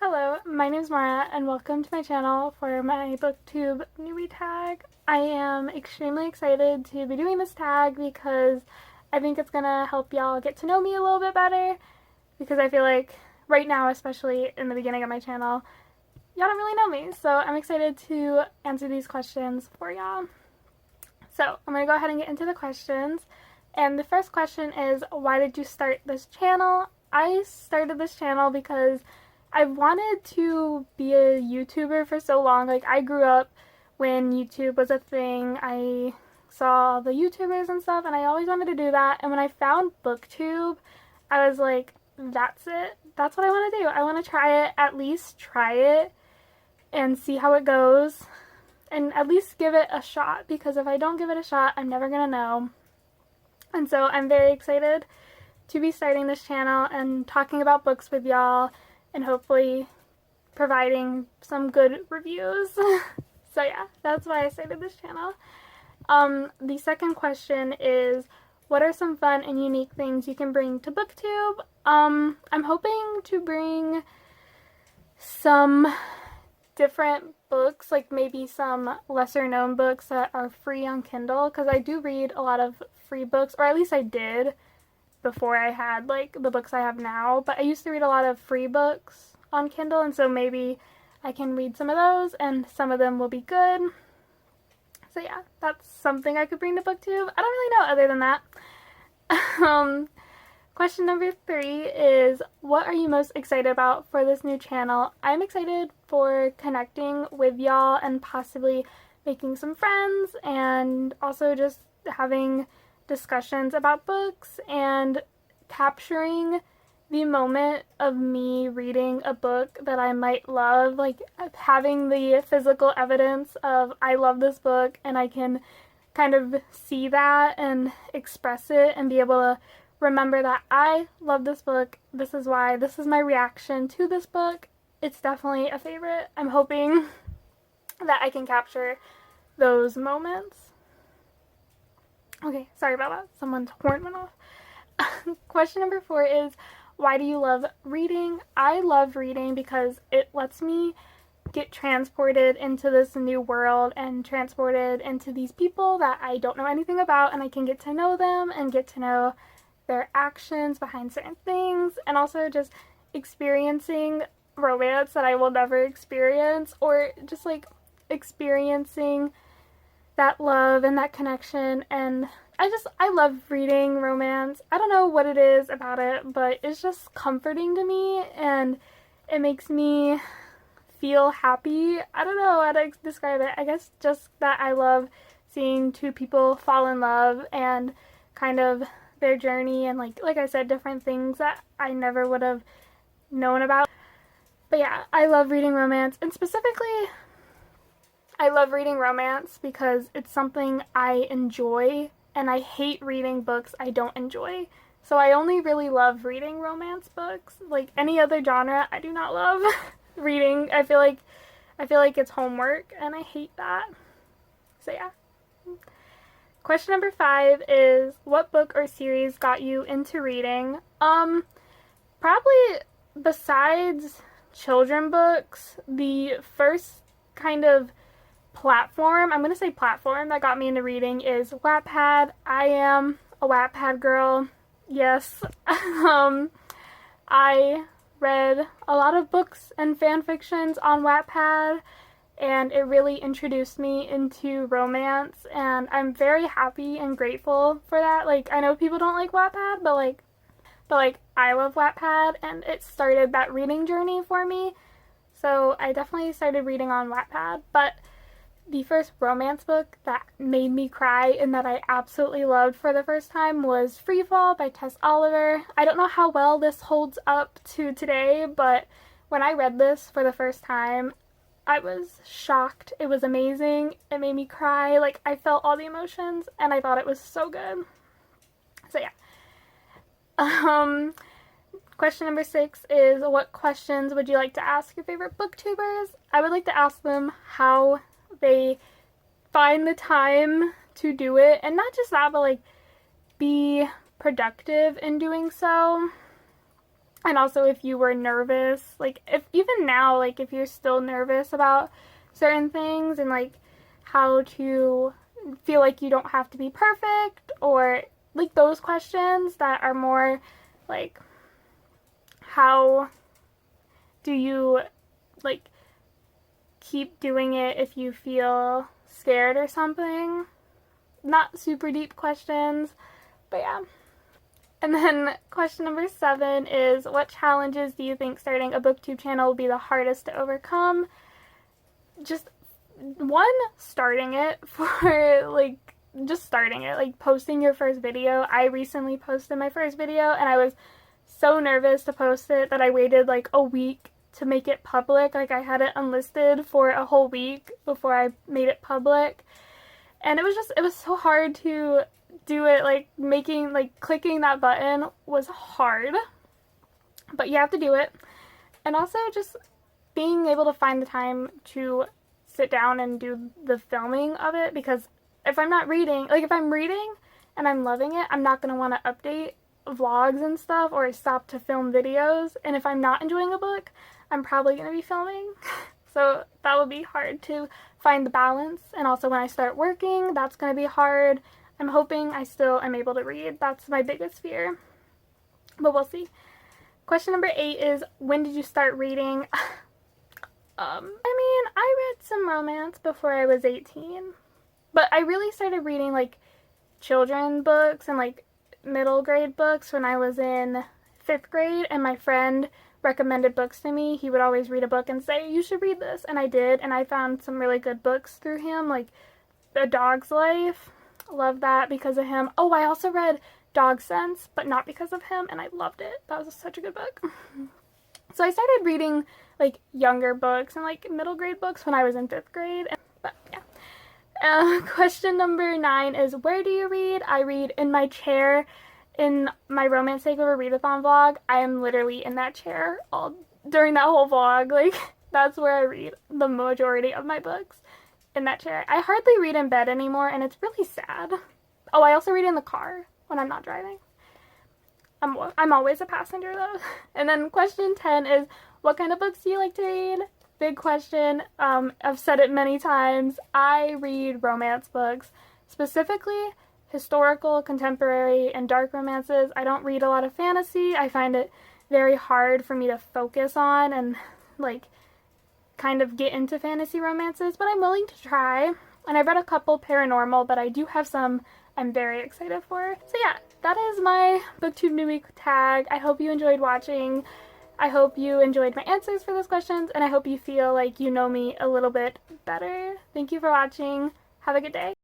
Hello, my name is Mara and welcome to my channel for my Booktube Newbie tag. I am extremely excited to be doing this tag because I think it's gonna help y'all get to know me a little bit better, because I feel like right now, especially in the beginning of my channel, y'all don't really know me, so I'm excited to answer these questions for y'all. So I'm gonna go ahead and get into the questions, and the first question is, why did you start this channel? I started this channel because I wanted to be a YouTuber for so long. Like, I grew up when YouTube was a thing. I saw the YouTubers and stuff, and I always wanted to do that. And when I found Booktube, I was like, that's it. That's what I want to do. I want to try it, at least try it, and see how it goes. And at least give it a shot, because if I don't give it a shot, I'm never going to know. And so I'm very excited to be starting this channel and talking about books with y'all, and hopefully providing some good reviews. So yeah, that's why I started this channel. The second question is, what are some fun and unique things you can bring to Booktube? I'm hoping to bring some different books, like maybe some lesser known books that are free on Kindle, because I do read a lot of free books, or at least I did before I had like the books I have now, but I used to read a lot of free books on Kindle, and so maybe I can read some of those and some of them will be good. So yeah, that's something I could bring to Booktube. I don't really know other than that. Question number 3 is, what are you most excited about for this new channel? I'm excited for connecting with y'all and possibly making some friends, and also just having discussions about books and capturing the moment of me reading a book that I might love, like having the physical evidence of I love this book, and I can kind of see that and express it and be able to remember that I love this book, this is why, this is my reaction to this book. It's definitely a favorite. I'm hoping that I can capture those moments. Okay, sorry about that. Someone's horn went off. Question number 4 is, why do you love reading? I love reading because it lets me get transported into this new world and transported into these people that I don't know anything about, and I can get to know them and get to know their actions behind certain things, and also just experiencing romance that I will never experience, or just like experiencing that love and that connection. And I love reading romance. I don't know what it is about it, but it's just comforting to me and it makes me feel happy. I don't know how to describe it. I guess just that I love seeing two people fall in love and kind of their journey, and like I said, different things that I never would have known about. But yeah, I love reading romance, and specifically I love reading romance because it's something I enjoy, and I hate reading books I don't enjoy. So I only really love reading romance books. Like any other genre, I do not love reading. I feel like it's homework, and I hate that. So yeah. Question number 5 is, what book or series got you into reading? Probably besides children books, the first kind of platform, I'm going to say platform, that got me into reading is Wattpad. I am a Wattpad girl. Yes. I read a lot of books and fan fictions on Wattpad, and it really introduced me into romance, and I'm very happy and grateful for that. Like, I know people don't like Wattpad, but I love Wattpad, and it started that reading journey for me. So I definitely started reading on Wattpad. But the first romance book that made me cry and that I absolutely loved for the first time was Freefall by Tess Oliver. I don't know how well this holds up to today, but when I read this for the first time, I was shocked. It was amazing. It made me cry. Like, I felt all the emotions, and I thought it was so good. So yeah. Question number 6 is, what questions would you like to ask your favorite booktubers? I would like to ask them how they find the time to do it, and not just that, but like be productive in doing so. And also if you were nervous, like if even now, like if you're still nervous about certain things and like how to feel like you don't have to be perfect, or like those questions that are more like how do you like keep doing it if you feel scared or something. Not super deep questions, but yeah. And then question number 7 is, what challenges do you think starting a booktube channel will be the hardest to overcome? Just one, starting it for like just starting it, like posting your first video. I recently posted my first video and I was so nervous to post it that I waited like a week to make it public. Like I had it unlisted for a whole week before I made it public. And it was so hard to do it, like clicking that button was hard. But you have to do it. And also just being able to find the time to sit down and do the filming of it, because if I'm not reading, like if I'm reading and I'm loving it, I'm not going to want to update vlogs and stuff or stop to film videos. And if I'm not enjoying a book, I'm probably going to be filming. So that would be hard to find the balance. And also when I start working, that's going to be hard. I'm hoping I still am able to read. That's my biggest fear. But we'll see. Question number 8 is, when did you start reading? I mean, I read some romance before I was 18. But I really started reading like children books and like middle grade books when I was in 5th grade, and my friend recommended books to me. He would always read a book and say, you should read this, and I did, and I found some really good books through him, like A Dog's Life. Love that because of him. Oh, I also read Dog Sense, but not because of him, and I loved it. That was such a good book. So I started reading like younger books and like middle grade books when I was in 5th grade. But yeah. Question number 9 is, where do you read? I read in my chair. In my Romance Takeover Readathon vlog, I am literally in that chair all during that whole vlog. Like, that's where I read the majority of my books, in that chair. I hardly read in bed anymore, and it's really sad. Oh, I also read in the car when I'm not driving. I'm always a passenger, though. And then question 10 is, what kind of books do you like to read? Big question. I've said it many times. I read romance books, specifically historical, contemporary, and dark romances. I don't read a lot of fantasy. I find it very hard for me to focus on and like kind of get into fantasy romances, but I'm willing to try. And I've read a couple paranormal, but I do have some I'm very excited for. So yeah, that is my Booktube Newbie tag. I hope you enjoyed watching. I hope you enjoyed my answers for those questions, and I hope you feel like you know me a little bit better. Thank you for watching. Have a good day.